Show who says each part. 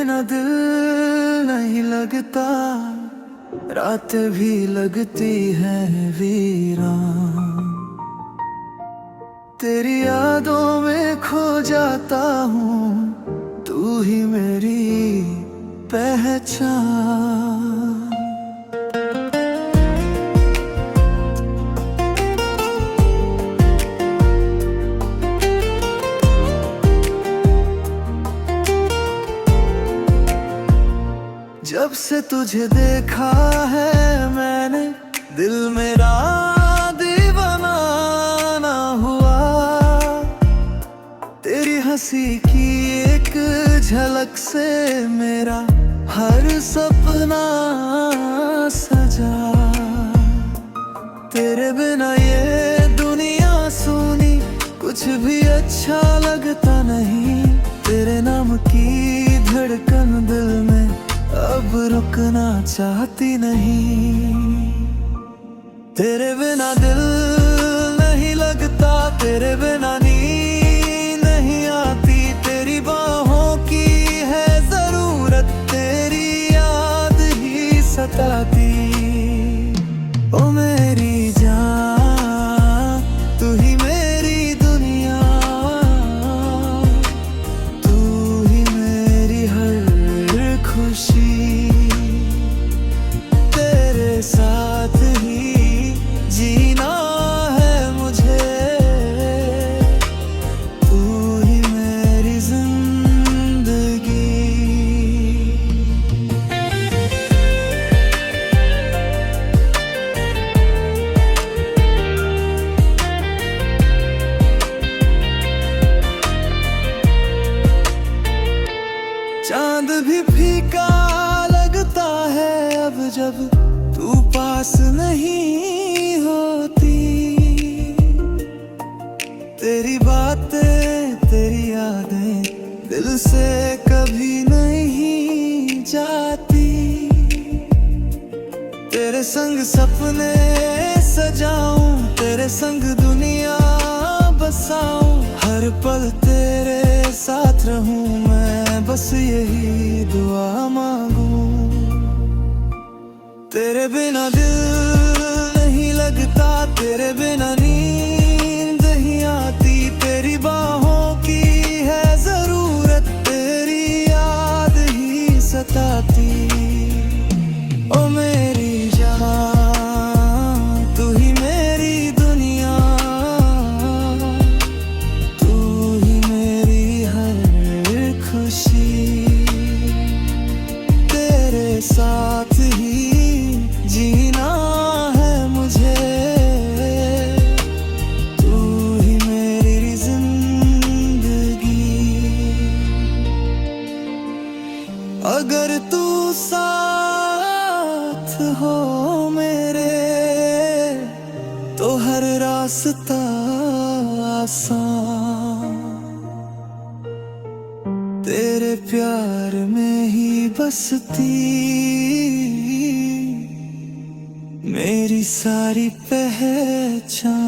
Speaker 1: बिना दिल नहीं लगता, रात भी लगती है वीरान। तेरी यादों में खो जाता हूँ, तू ही मेरी पहचान। जब से तुझे देखा है मैंने, दिल मेरा दीवाना ना हुआ। तेरी हंसी की एक झलक से मेरा हर सपना सजा। तेरे बिना ये दुनिया सुनी, कुछ भी अच्छा लगता नहीं। तेरे नाम की धड़कन दिल में अब रुकना चाहती नहीं। तेरे बिना दिल नहीं लगता, तेरे बिना नींद नहीं आती। तेरी बाहों की है जरूरत, तेरी याद ही सताती। ओ मेरी जान, तू ही मेरी दुनिया, तू ही मेरी हर खुशी। साथ ही जीना है मुझे, तू ही मेरी जिंदगी। चांद भी फीका लगता है अब जब तू पास नहीं होती। तेरी बातें, तेरी यादें दिल से कभी नहीं जाती। तेरे संग सपने सजाऊं, तेरे संग दुनिया बसाऊं। हर पल तेरे साथ रहूं मैं, बस यही दुआ मांगूं। तेरे बिना दिल नहीं लगता, तेरे बिना नींद नहीं आती। तेरी बाहों की है जरूरत, तेरी याद ही सताती। ओ मेरी जान, तू ही मेरी दुनिया, तू ही मेरी हर खुशी। तेरे साथ ही जीना है मुझे, तू ही मेरी जिंदगी। अगर तू साथ हो मेरे, तो हर रास्ता आसान। तेरे प्यार में ही बसती मेरी सारी पहचान।